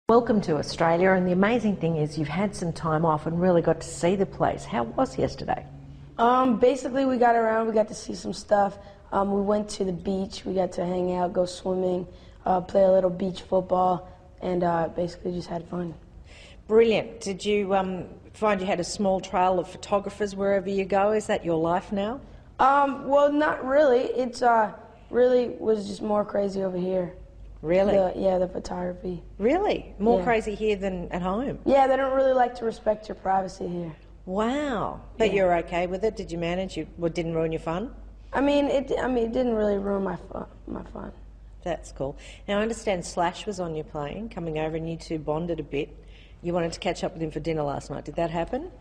Welcome to Australia, and the amazing thing is you've had some time off and really got to see the place. How was yesterday? Basically we got around, we got to see some stuff. We went to the beach, we got to hang out, go swimming, play a little beach football, and basically just had fun. Brilliant. Did you find you had a small trail of photographers wherever you go? Is that your life now? Well, not really. It's really was just more crazy over here. Really? The photography. Really? More Yeah. crazy here than at home? Yeah, they don't really like to respect your privacy here. Wow. But Yeah. you're okay with it? Did you manage? It didn't ruin your fun? It didn't really ruin my fun. That's cool. Now, I understand Slash was on your plane, coming over, and you two bonded a bit. You wanted to catch up with him for dinner last night. Did that happen?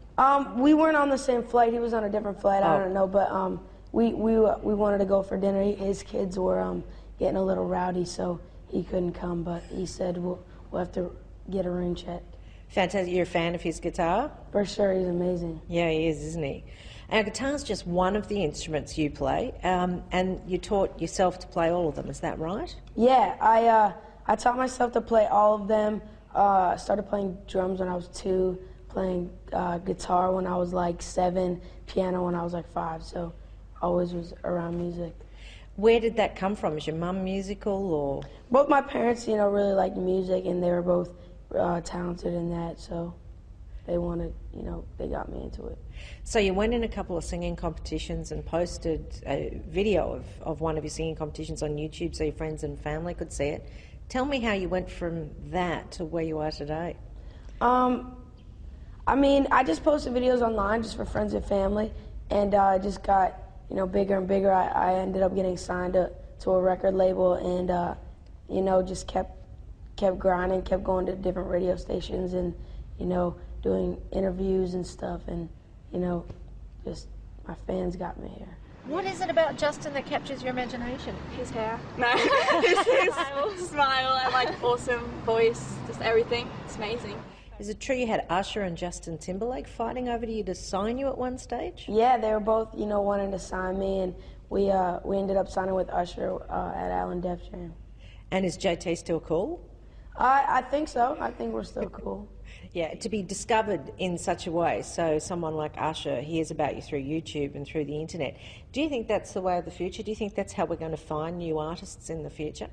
We weren't on the same flight. He was on a different flight. I don't know, but we wanted to go for dinner. His kids were getting a little rowdy, so he couldn't come. But he said we'll have to get a ring check. Fantastic. You're a fan of his guitar? For sure, he's amazing. Yeah, he is, isn't he? Now, guitar's just one of the instruments you play, and you taught yourself to play all of them. Is that right? Yeah, I taught myself to play all of them. Started playing drums when I was 2, playing guitar when I was like 7, piano when I was like 5. So always was around music. Where did that come from? Is your mum musical, or? Both my parents, really liked music, and they were both talented in that. So they wanted, they got me into it. So you went in a couple of singing competitions and posted a video of one of your singing competitions on YouTube so your friends and family could see it. Tell me how you went from that to where you are today. I just posted videos online just for friends and family, and I just got, bigger and bigger. I ended up getting signed to a record label, and, just kept grinding, kept going to different radio stations and, doing interviews and stuff, and, just my fans got me here. What is it about Justin that captures your imagination? His hair. No, his smile and awesome voice, just everything. It's amazing. Is it true you had Usher and Justin Timberlake fighting over you to sign you at one stage? Yeah, they were both, wanting to sign me, and we ended up signing with Usher at Allen Def Jam. And is JT still cool? I think so. I think we're still cool. Yeah, to be discovered in such a way, so someone like Usher hears about you through YouTube and through the internet. Do you think that's the way of the future? Do you think that's how we're going to find new artists in the future?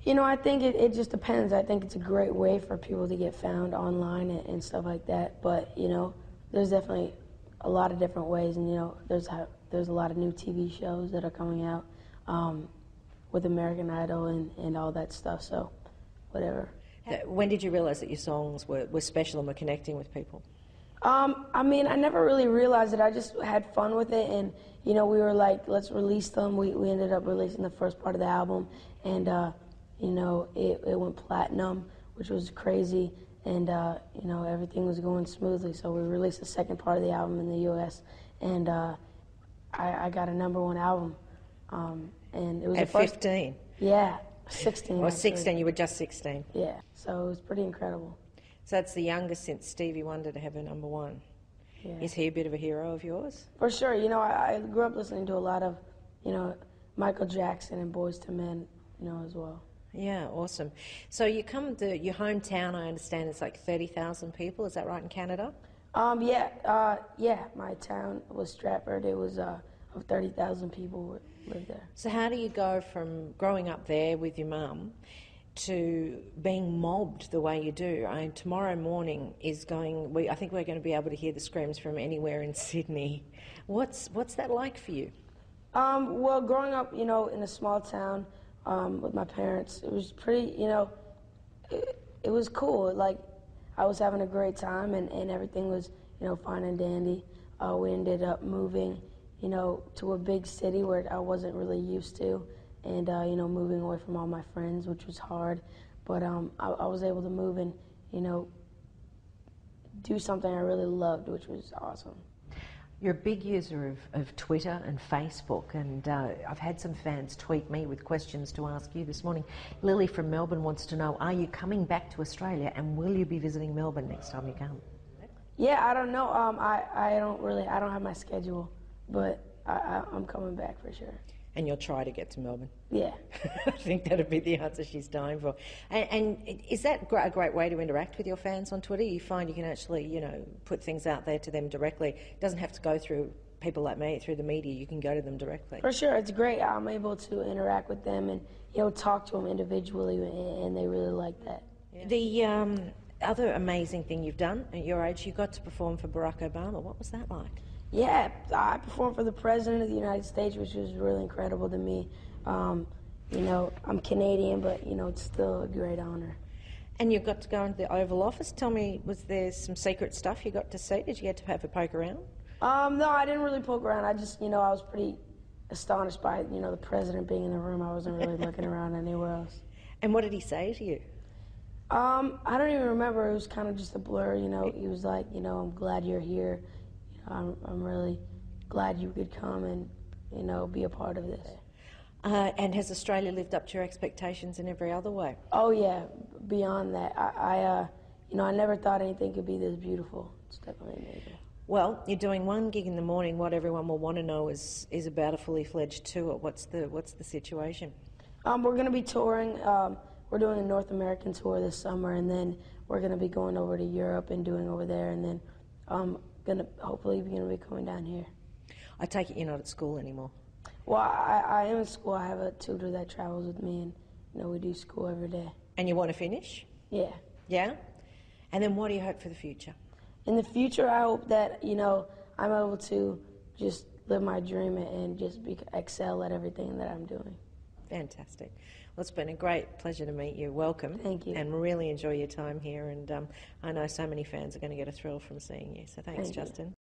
I think it just depends. I think it's a great way for people to get found online and stuff like that. But, there's definitely a lot of different ways. And, there's a lot of new TV shows that are coming out with American Idol and all that stuff. So, whatever. When did you realise that your songs were special and were connecting with people? I never really realized it. I just had fun with it, and, we were like, let's release them. We ended up releasing the first part of the album, and, it went platinum, which was crazy, and, everything was going smoothly. So we released the second part of the album in the U.S., and I got a #1 album, and it was at the first, 15? Yeah, 16. Or actually. 16, you were just 16. Yeah, so it was pretty incredible. So that's the youngest since Stevie Wonder to have a #1. Yeah. Is he a bit of a hero of yours? For sure. I grew up listening to a lot of, Michael Jackson and Boyz II Men, as well. Yeah, awesome. So you come to your hometown, I understand it's like 30,000 people, is that right, in Canada? Yeah, my town was Stratford. It was 30,000 people lived there. So how do you go from growing up there with your mum to being mobbed the way you do? Tomorrow morning is I think we're going to be able to hear the screams from anywhere in Sydney. What's that like for you? Well, growing up, in a small town with my parents, it was pretty, it was cool. Like, I was having a great time, and everything was, fine and dandy. We ended up moving, to a big city where I wasn't really used to, and, moving away from all my friends, which was hard. But I was able to move and, do something I really loved, which was awesome. You're a big user of Twitter and Facebook, and I've had some fans tweet me with questions to ask you this morning. Lily from Melbourne wants to know, are you coming back to Australia, and will you be visiting Melbourne next time you come? Yeah, I don't know. I don't have my schedule, but I'm coming back for sure. And you'll try to get to Melbourne. Yeah. I think that'd be the answer she's dying for. And is that a great way to interact with your fans on Twitter? You find you can actually, put things out there to them directly. It doesn't have to go through people like me, through the media. You can go to them directly. For sure, it's great. I'm able to interact with them and, talk to them individually, and they really like that. Yeah. The other amazing thing you've done at your age, you got to perform for Barack Obama. What was that like? Yeah, I performed for the President of the United States, which was really incredible to me. I'm Canadian, but, it's still a great honor. And you got to go into the Oval Office. Tell me, was there some secret stuff you got to see? Did you get to have a poke around? No, I didn't really poke around. I just, I was pretty astonished by, the President being in the room. I wasn't really looking around anywhere else. And what did he say to you? I don't even remember. It was kind of just a blur, He was like, I'm glad you're here. I'm really glad you could come and, be a part of this. And has Australia lived up to your expectations in every other way? Oh, yeah, beyond that. I never thought anything could be this beautiful. It's definitely amazing. Well, you're doing one gig in the morning. What everyone will want to know is about a fully fledged tour. What's the situation? We're going to be touring. We're doing a North American tour this summer, and then we're going to be going over to Europe and doing over there, and then hopefully be coming down here. I take it you're not at school anymore. Well, I am in school. I have a tutor that travels with me, and we do school every day. And you want to finish? Yeah. Yeah? And then what do you hope for the future? In the future, I hope that, I'm able to just live my dream and just excel at everything that I'm doing. Fantastic. Well, it's been a great pleasure to meet you. Welcome. Thank you. And really enjoy your time here. And I know so many fans are going to get a thrill from seeing you. So thanks, Justin.